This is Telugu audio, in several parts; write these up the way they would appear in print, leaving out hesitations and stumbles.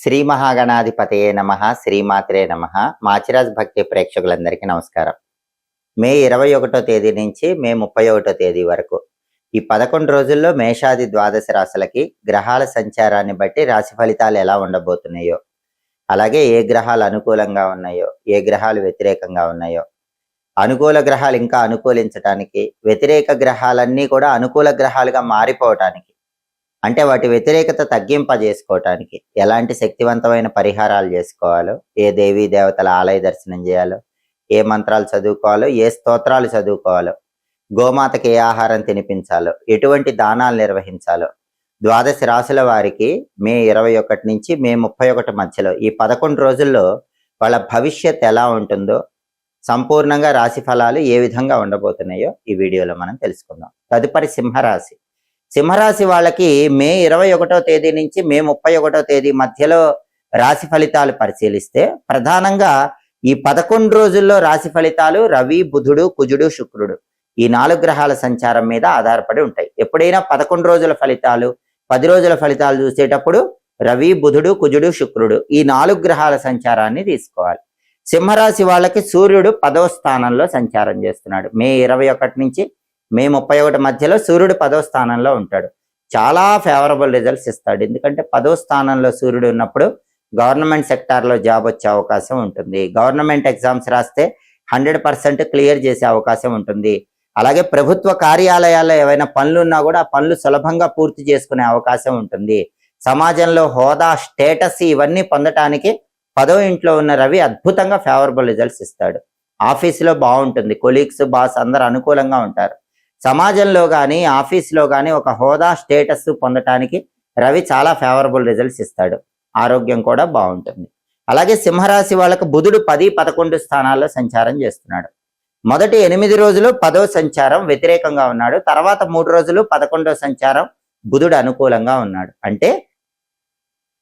శ్రీ మహాగణాధిపతయే నమః, శ్రీమాత్రే నమః. మాచిరాజ్ భక్తి ప్రేక్షకులందరికీ నమస్కారం. మే 21వ తేదీ నుంచి మే 31వ తేదీ వరకు ఈ 11 రోజుల్లో మేషాది ద్వాదశ రాశులకి గ్రహాల సంచారాన్ని బట్టి రాశి ఫలితాలు ఎలా ఉండబోతున్నాయో, అలాగే ఏ గ్రహాలు అనుకూలంగా ఉన్నాయో, ఏ గ్రహాలు వ్యతిరేకంగా ఉన్నాయో, అనుకూల గ్రహాలు ఇంకా అనుకూలించడానికి, వ్యతిరేక గ్రహాలన్నీ కూడా అనుకూల గ్రహాలుగా మారిపోవటానికి, అంటే వాటి వ్యతిరేకత తగ్గింపజేసుకోవటానికి ఎలాంటి శక్తివంతమైన పరిహారాలు చేసుకోవాలో, ఏ దేవీ దేవతల ఆలయ దర్శనం చేయాలో, ఏ మంత్రాలు చదువుకోవాలో, ఏ స్తోత్రాలు చదువుకోవాలో, గోమాతకి ఏ ఆహారం తినిపించాలో, ఎటువంటి దానాలు నిర్వహించాలో, ద్వాదశ రాశుల వారికి మే 21 నుంచి మే 31 మధ్యలో ఈ 11 రోజుల్లో వాళ్ళ భవిష్యత్ ఎలా ఉంటుందో, సంపూర్ణంగా రాశి ఫలాలు ఏ విధంగా ఉండబోతున్నాయో ఈ వీడియోలో మనం తెలుసుకుందాం. తదుపరి సింహరాశి. సింహరాశి వాళ్ళకి మే 21వ తేదీ నుంచి మే 31వ తేదీ మధ్యలో రాశి ఫలితాలు పరిశీలిస్తే ప్రధానంగా ఈ 11 రోజుల్లో రాశి ఫలితాలు రవి, బుధుడు, కుజుడు, శుక్రుడు ఈ 4 గ్రహాల సంచారం మీద ఆధారపడి ఉంటాయి. ఎప్పుడైనా 11 రోజుల ఫలితాలు, 10 రోజుల ఫలితాలు చూసేటప్పుడు రవి, బుధుడు, కుజుడు, శుక్రుడు ఈ 4 గ్రహాల సంచారాన్ని తీసుకోవాలి. సింహరాశి వాళ్ళకి సూర్యుడు 10వ స్థానంలో సంచారం చేస్తున్నాడు. మే 21 నుంచి మే 31 మధ్యలో సూర్యుడు 10వ స్థానంలో ఉంటాడు. చాలా ఫేవరబుల్ రిజల్ట్స్ ఇస్తాడు. ఎందుకంటే 10వ స్థానంలో సూర్యుడు ఉన్నప్పుడు గవర్నమెంట్ సెక్టార్లో జాబ్ వచ్చే అవకాశం ఉంటుంది. గవర్నమెంట్ ఎగ్జామ్స్ రాస్తే 100% క్లియర్ చేసే అవకాశం ఉంటుంది. అలాగే ప్రభుత్వ కార్యాలయాల్లో ఏవైనా పనులు ఉన్నా కూడా ఆ పనులు సులభంగా పూర్తి చేసుకునే అవకాశం ఉంటుంది. సమాజంలో హోదా, స్టేటస్ ఇవన్నీ పొందటానికి 10వ ఇంట్లో ఉన్న రవి అద్భుతంగా ఫేవరబుల్ రిజల్ట్స్ ఇస్తాడు. ఆఫీసులో బాగుంటుంది, కొలీగ్స్, బాస్ అందరు అనుకూలంగా ఉంటారు. సమాజంలో కానీ ఆఫీస్లో కానీ ఒక హోదా, స్టేటస్ పొందటానికి రవి చాలా ఫేవరబుల్ రిజల్ట్స్ ఇస్తాడు. ఆరోగ్యం కూడా బాగుంటుంది. అలాగే సింహరాశి వాళ్ళకు బుధుడు 10, 11 స్థానాల్లో సంచారం చేస్తున్నాడు. మొదటి 8 రోజులు 10వ సంచారం వ్యతిరేకంగా ఉన్నాడు. తర్వాత 3 రోజులు 11వ సంచారం బుధుడు అనుకూలంగా ఉన్నాడు. అంటే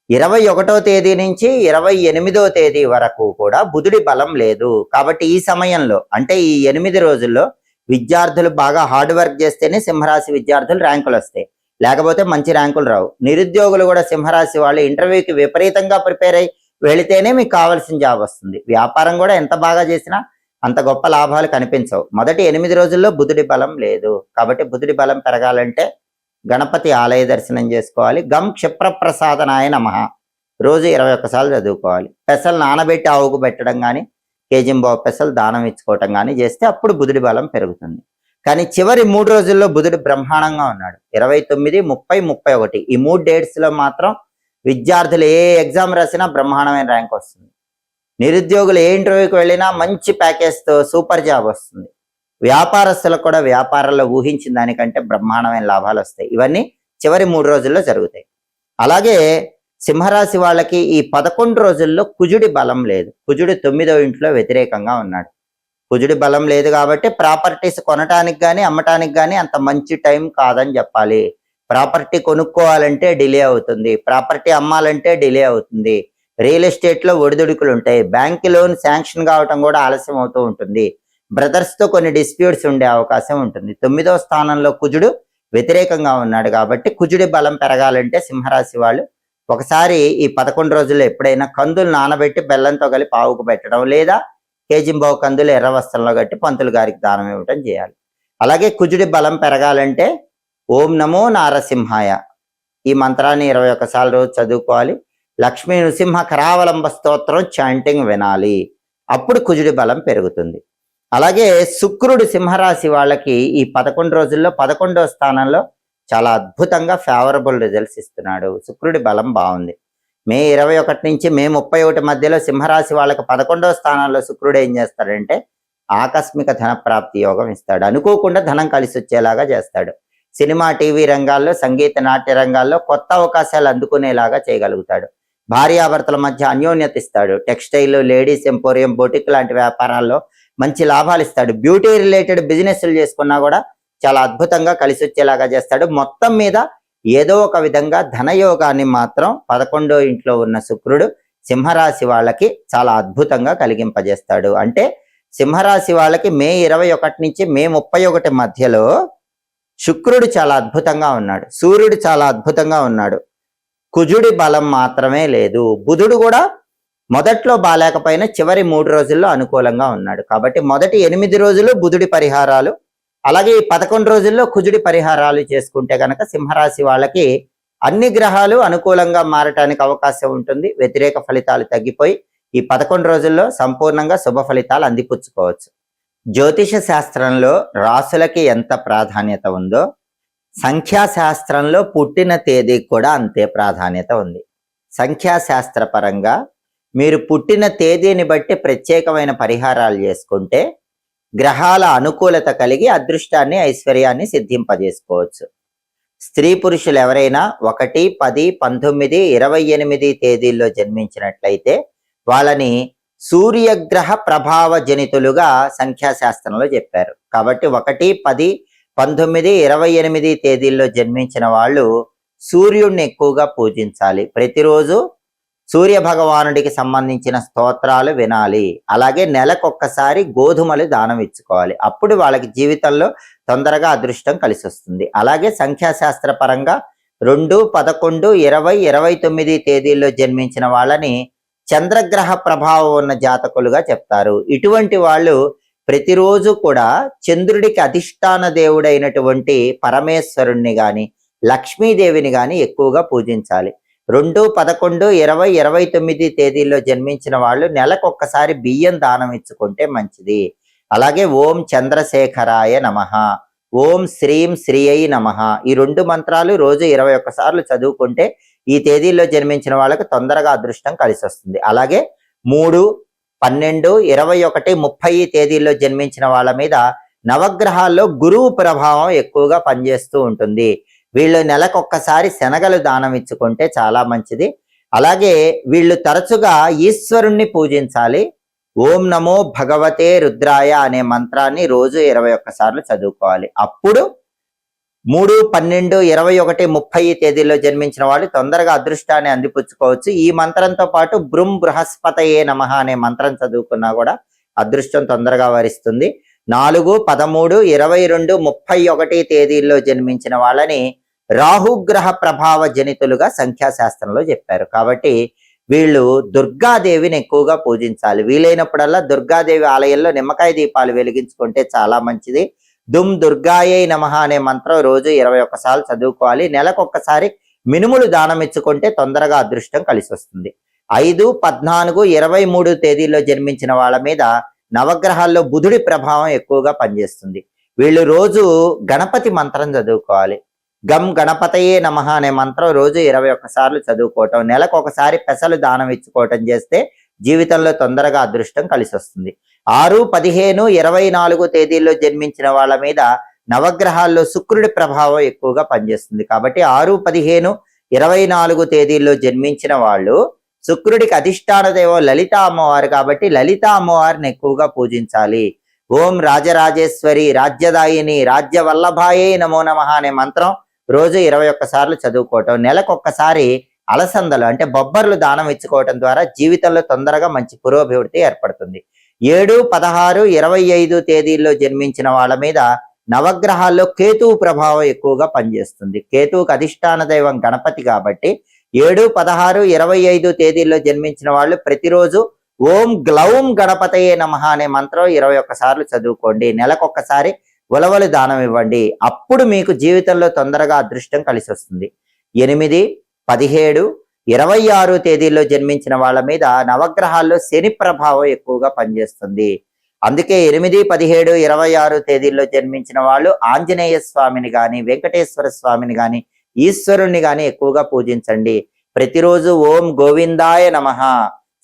21వ తేదీ నుంచి 28వ తేదీ వరకు కూడా బుధుడి బలం లేదు. కాబట్టి ఈ సమయంలో అంటే ఈ 8 రోజుల్లో విద్యార్థులు బాగా హార్డ్ వర్క్ చేస్తేనే సింహరాశి విద్యార్థులు ర్యాంకులు వస్తాయి, లేకపోతే మంచి ర్యాంకులు రావు. నిరుద్యోగులు కూడా సింహరాశి వాళ్ళు ఇంటర్వ్యూకి విపరీతంగా ప్రిపేర్ అయ్యి వెళితేనే మీకు కావాల్సిన జాబ్ వస్తుంది. వ్యాపారం కూడా ఎంత బాగా చేసినా అంత గొప్ప లాభాలు కనిపించవు. మొదటి 8 రోజుల్లో బుధుడి బలం లేదు. కాబట్టి బుధుడి బలం పెరగాలంటే గణపతి ఆలయ దర్శనం చేసుకోవాలి. గం క్షిప్రప్రసాదనాయ నమః రోజు 21 సార్లు చదువుకోవాలి. పెసలు నానబెట్టి ఆవుకు పెట్టడం కానీ, కేజింబావు పెసలు దానం ఇచ్చుకోవటం కానీ చేస్తే అప్పుడు బుధుడి బలం పెరుగుతుంది. కానీ చివరి 3 రోజుల్లో బుధుడు బ్రహ్మాండంగా ఉన్నాడు. 29, 30, 31 ఈ 3 డేట్స్లో మాత్రం విద్యార్థులు ఏ ఎగ్జామ్ రాసినా బ్రహ్మాండమైన ర్యాంక్ వస్తుంది. నిరుద్యోగులు ఏ ఇంటర్వ్యూకి వెళ్ళినా మంచి ప్యాకేజ్తో సూపర్ జాబ్ వస్తుంది. వ్యాపారస్తులకు కూడా వ్యాపారంలో ఊహించిన దానికంటే బ్రహ్మాండమైన లాభాలు వస్తాయి. ఇవన్నీ చివరి 3 రోజుల్లో జరుగుతాయి. అలాగే సింహరాశి వాళ్ళకి ఈ 11 రోజుల్లో కుజుడి బలం లేదు. కుజుడు 9వ ఇంట్లో వ్యతిరేకంగా ఉన్నాడు. కుజుడి బలం లేదు కాబట్టి ప్రాపర్టీస్ కొనటానికి కానీ అమ్మటానికి కానీ అంత మంచి టైం కాదని చెప్పాలి. ప్రాపర్టీ కొనుక్కోవాలంటే డిలే అవుతుంది, ప్రాపర్టీ అమ్మాలంటే డిలే అవుతుంది. రియల్ ఎస్టేట్లో ఒడిదుడుకులు ఉంటాయి. బ్యాంక్ లోన్ శాంక్షన్ కావటం కూడా ఆలస్యం అవుతూ ఉంటుంది. బ్రదర్స్తో కొన్ని డిస్ప్యూట్స్ ఉండే అవకాశం ఉంటుంది. 9వ స్థానంలో కుజుడు వ్యతిరేకంగా ఉన్నాడు. కాబట్టి కుజుడి బలం పెరగాలంటే సింహరాశి వాళ్ళు ఒకసారి ఈ 11 రోజుల్లో ఎప్పుడైనా కందులు నానబెట్టి బెల్లంతో కలిపి ఆవుకు పెట్టడం, లేదా కేజింబావు కందులు ఎర్ర వస్త్రంలో కట్టి పంతులు గారికి దానం ఇవ్వటం చేయాలి. అలాగే కుజుడి బలం పెరగాలంటే ఓం నమో నారసింహాయ ఈ మంత్రాన్ని 21 సార్లు రోజు చదువుకోవాలి. లక్ష్మీ నృసింహ కరావలంబ స్తోత్రం చాంటింగ్ వినాలి. అప్పుడు కుజుడి బలం పెరుగుతుంది. అలాగే శుక్రుడు సింహరాశి వాళ్ళకి ఈ 11 రోజుల్లో 11వ స్థానంలో చాలా అద్భుతంగా ఫేవరబుల్ రిజల్ట్స్ ఇస్తున్నాడు. శుక్రుడి బలం బాగుంది. మే 21 నుంచి మే 31 మధ్యలో సింహరాశి వాళ్ళకి 11వ స్థానంలో శుక్రుడు ఏం చేస్తాడంటే ఆకస్మిక ధన ప్రాప్తి యోగం ఇస్తాడు. అనుకోకుండా ధనం కలిసి వచ్చేలాగా చేస్తాడు. సినిమా, టీవీ రంగాల్లో, సంగీత, నాట్య రంగాల్లో కొత్త అవకాశాలు అందుకునేలాగా చేయగలుగుతాడు. భార్యాభర్తల మధ్య అన్యోన్యత ఇస్తాడు. టెక్స్టైల్, లేడీస్ ఎంపోరియం, బొటిక్ లాంటి వ్యాపారాల్లో మంచి లాభాలు ఇస్తాడు. బ్యూటీ రిలేటెడ్ బిజినెస్లు చేసుకున్నా కూడా చాలా అద్భుతంగా కలిసి వచ్చేలాగా చేస్తాడు. మొత్తం మీద ఏదో ఒక విధంగా ధనయోగాన్ని మాత్రం 11వ ఇంట్లో ఉన్న శుక్రుడు సింహరాశి వాళ్ళకి చాలా అద్భుతంగా కలిగింపజేస్తాడు. అంటే సింహరాశి వాళ్ళకి మే 21 నుంచి మే 31 మధ్యలో శుక్రుడు చాలా అద్భుతంగా ఉన్నాడు, సూర్యుడు చాలా అద్భుతంగా ఉన్నాడు, కుజుడి బలం మాత్రమే లేదు. బుధుడు కూడా మొదట్లో బాలేకపోయినా చివరి 3 రోజుల్లో అనుకూలంగా ఉన్నాడు. కాబట్టి మొదటి 8 రోజులు బుధుడి పరిహారాలు, అలాగే ఈ 11 రోజుల్లో కుజుడి పరిహారాలు చేసుకుంటే కనుక సింహరాశి వాళ్ళకి అన్ని గ్రహాలు అనుకూలంగా మారటానికి అవకాశం ఉంటుంది. వ్యతిరేక ఫలితాలు తగ్గిపోయి ఈ 11 రోజుల్లో సంపూర్ణంగా శుభ ఫలితాలు అందిపుచ్చుకోవచ్చు. జ్యోతిష శాస్త్రంలో రాసులకి ఎంత ప్రాధాన్యత ఉందో, సంఖ్యాశాస్త్రంలో పుట్టిన తేదీకి కూడా అంతే ప్రాధాన్యత ఉంది. సంఖ్యాశాస్త్ర పరంగా మీరు పుట్టిన తేదీని బట్టి ప్రత్యేకమైన పరిహారాలు చేసుకుంటే గ్రహాల అనుకూలత కలిగి అదృష్టాన్ని, ఐశ్వర్యాన్ని సిద్ధింపజేసుకోవచ్చు. స్త్రీ పురుషులు ఎవరైనా 1, 10, 19, 28 తేదీల్లో జన్మించినట్లయితే వాళ్ళని సూర్యగ్రహ ప్రభావ జనితులుగా సంఖ్యాశాస్త్రంలో చెప్పారు. కాబట్టి 1, 10, 19, 28 తేదీల్లో జన్మించిన వాళ్ళు సూర్యుడిని ఎక్కువగా పూజించాలి. ప్రతిరోజు సూర్య భగవానుడికి సంబంధించిన స్తోత్రాలు వినాలి. అలాగే నెలకొక్కసారి గోధుమలు దానం ఇచ్చుకోవాలి. అప్పుడు వాళ్ళకి జీవితంలో తొందరగా అదృష్టం కలిసి వస్తుంది. అలాగే సంఖ్యాశాస్త్ర పరంగా 2, 11, 20, 29 తేదీల్లో జన్మించిన వాళ్ళని చంద్రగ్రహ ప్రభావం ఉన్న జాతకులుగా చెప్తారు. ఇటువంటి వాళ్ళు ప్రతిరోజు కూడా చంద్రుడికి అధిష్టాన దేవుడైనటువంటి పరమేశ్వరుణ్ణి గాని, లక్ష్మీదేవిని గాని ఎక్కువగా పూజించాలి. 2, 11, 20, 29 తేదీల్లో జన్మించిన వాళ్ళు నెలకొక్కసారి బియ్యం దానం ఇచ్చుకుంటే మంచిది. అలాగే ఓం చంద్రశేఖరాయ నమః, ఓం శ్రీం శ్రీయై నమః, ఈ 2 మంత్రాలు రోజు 21 సార్లు చదువుకుంటే ఈ తేదీల్లో జన్మించిన వాళ్ళకి తొందరగా అదృష్టం కలిసి వస్తుంది. అలాగే 3, 12, 21, 30 తేదీల్లో జన్మించిన వాళ్ళ మీద నవగ్రహాల్లో గురువు ప్రభావం ఎక్కువగా పనిచేస్తూ ఉంటుంది. వీళ్ళు నెలకొక్కసారి శనగలు దానం ఇచ్చుకుంటే చాలా మంచిది. అలాగే వీళ్ళు తరచుగా ఈశ్వరుణ్ణి పూజించాలి. ఓం నమో భగవతే రుద్రాయ అనే మంత్రాన్ని రోజు 21 సార్లు చదువుకోవాలి. అప్పుడు 3, 12, 21, 30 తేదీల్లో జన్మించిన వాళ్ళు తొందరగా అదృష్టాన్ని అందిపుచ్చుకోవచ్చు. ఈ మంత్రంతో పాటు బృం బృహస్పతయే నమః అనే మంత్రం చదువుకున్నా కూడా అదృష్టం తొందరగా వరిస్తుంది. 4, 13, 22, 31 తేదీల్లో జన్మించిన వాళ్ళని రాహుగ్రహ ప్రభావ జనితులుగా సంఖ్యాశాస్త్రంలో చెప్పారు. కాబట్టి వీళ్ళు దుర్గాదేవిని ఎక్కువగా పూజించాలి. వీలైనప్పుడల్లా దుర్గాదేవి ఆలయంలో నిమ్మకాయ దీపాలు వెలిగించుకుంటే చాలా మంచిది. దుమ్ దుర్గాయై నమః అనే మంత్రం రోజు 21 సార్లు చదువుకోవాలి. నెలకొక్కసారి మినుములు దానం ఇచ్చుకుంటే తొందరగా అదృష్టం కలిసి వస్తుంది. 5, 14, 23 తేదీల్లో జన్మించిన వాళ్ళ మీద నవగ్రహాల్లో బుధుడి ప్రభావం ఎక్కువగా పనిచేస్తుంది. వీళ్ళు రోజు గణపతి మంత్రం చదువుకోవాలి. గం గణపతయే నమః అనే మంత్రం రోజు 21 సార్లు చదువుకోవటం, నెలకొకసారి పెసలు దానం ఇచ్చుకోవటం చేస్తే జీవితంలో తొందరగా అదృష్టం కలిసి వస్తుంది. 6, 15, 24 తేదీల్లో జన్మించిన వాళ్ళ మీద నవగ్రహాల్లో శుక్రుడి ప్రభావం ఎక్కువగా పనిచేస్తుంది. కాబట్టి 6, 15, 24 తేదీల్లో జన్మించిన వాళ్ళు శుక్రుడికి అధిష్టాన దేవం లలిత అమ్మవారు కాబట్టి లలిత అమ్మవారిని ఎక్కువగా పూజించాలి. ఓం రాజరాజేశ్వరి రాజ్యదాయిని రాజ్యవల్లభాయే నమో నమః అనే మంత్రం రోజు 21 సార్లు చదువుకోవటం, నెలకొక్కసారి అలసందలు అంటే బొబ్బర్లు దానం ఇచ్చుకోవటం ద్వారా జీవితంలో తొందరగా మంచి పురోభివృద్ధి ఏర్పడుతుంది. 7, 16, 25 తేదీల్లో జన్మించిన వాళ్ళ మీద నవగ్రహాల్లో కేతువు ప్రభావం ఎక్కువగా పనిచేస్తుంది. కేతువుకు అధిష్టాన దైవం గణపతి కాబట్టి 7, 16, 25 తేదీల్లో జన్మించిన వాళ్ళు ప్రతిరోజు ఓం గ్లౌం గణపతయే నమః అనే మంత్రం 21 సార్లు చదువుకోండి. నెలకొక్కసారి ఉలవలు దానం ఇవ్వండి. అప్పుడు మీకు జీవితంలో తొందరగా అదృష్టం కలిసి వస్తుంది. 8, 17, 26 తేదీల్లో జన్మించిన వాళ్ళ మీద నవగ్రహాల్లో శని ప్రభావం ఎక్కువగా పనిచేస్తుంది. అందుకే 8, 17, 26 తేదీల్లో జన్మించిన వాళ్ళు ఆంజనేయ స్వామిని గాని, వెంకటేశ్వర స్వామిని గాని, ఈశ్వరుణ్ణి గాని ఎక్కువగా పూజించండి. ప్రతిరోజు ఓం గోవిందాయ నమః,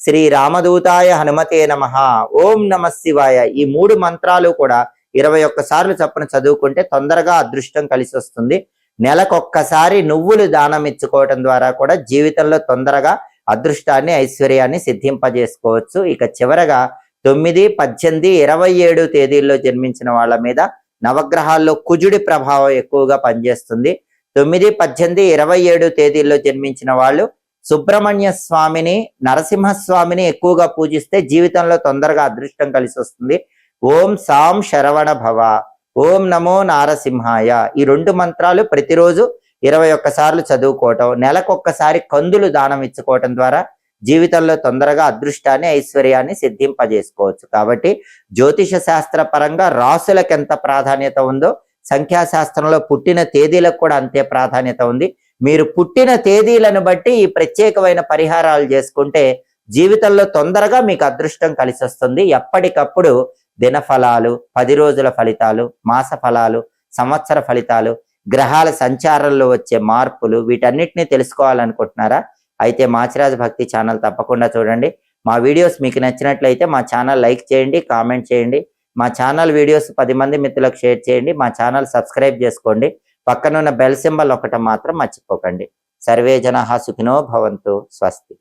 శ్రీ రామదూతాయ హనుమతే నమః, ఓం నమః శివాయ ఈ 3 మంత్రాలు కూడా 21 సార్లు చొప్పున చదువుకుంటే తొందరగా అదృష్టం కలిసి వస్తుంది. నెలకొక్కసారి నువ్వులు దానం ఇచ్చుకోవటం ద్వారా కూడా జీవితంలో తొందరగా అదృష్టాన్ని, ఐశ్వర్యాన్ని సిద్ధింపజేసుకోవచ్చు. ఇక చివరగా 9, 18, 27 తేదీల్లో జన్మించిన వాళ్ళ మీద నవగ్రహాల్లో కుజుడి ప్రభావం ఎక్కువగా పనిచేస్తుంది. 9, 18, 27 తేదీల్లో జన్మించిన వాళ్ళు సుబ్రహ్మణ్య స్వామిని, నరసింహస్వామిని ఎక్కువగా పూజిస్తే జీవితంలో తొందరగా అదృష్టం కలిసి వస్తుంది. ఓం సాం శరవణ భవ, ఓం నమో నారసింహాయ ఈ 2 మంత్రాలు ప్రతిరోజు 21 సార్లు చదువుకోవటం, నెలకొక్కసారి కందులు దానం ఇచ్చుకోవటం ద్వారా జీవితంలో తొందరగా అదృష్టాన్ని ఐశ్వర్యాన్ని సిద్ధింపజేసుకోవచ్చు. కాబట్టి జ్యోతిష శాస్త్ర పరంగా రాసులకు ఎంత ప్రాధాన్యత ఉందో సంఖ్యాశాస్త్రంలో పుట్టిన తేదీలకు కూడా అంతే ప్రాధాన్యత ఉంది. మీరు పుట్టిన తేదీలను బట్టి ఈ ప్రత్యేకమైన పరిహారాలు చేసుకుంటే జీవితంలో తొందరగా మీకు అదృష్టం కలిసి వస్తుంది. ఎప్పటికప్పుడు దినఫలాలు, 10 రోజుల ఫలితాలు, మాస ఫలాలు, సంవత్సర ఫలితాలు, గ్రహాల సంచారంలో వచ్చే మార్పులు వీటన్నిటిని తెలుసుకోవాలనుకుంటున్నారా? అయితే మాచిరాజు భక్తి ఛానల్ తప్పకుండా చూడండి. మా వీడియోస్ మీకు నచ్చినట్లయితే మా ఛానల్ లైక్ చేయండి, కామెంట్ చేయండి. మా ఛానల్ వీడియోస్ 10 మంది మిత్రులకు షేర్ చేయండి. మా ఛానల్ సబ్స్క్రైబ్ చేసుకోండి. పక్కనున్న బెల్ సింబల్ ఒకటి మాత్రం మర్చిపోకండి. సర్వే జనాః సుఖినో భవంతు. స్వస్తి.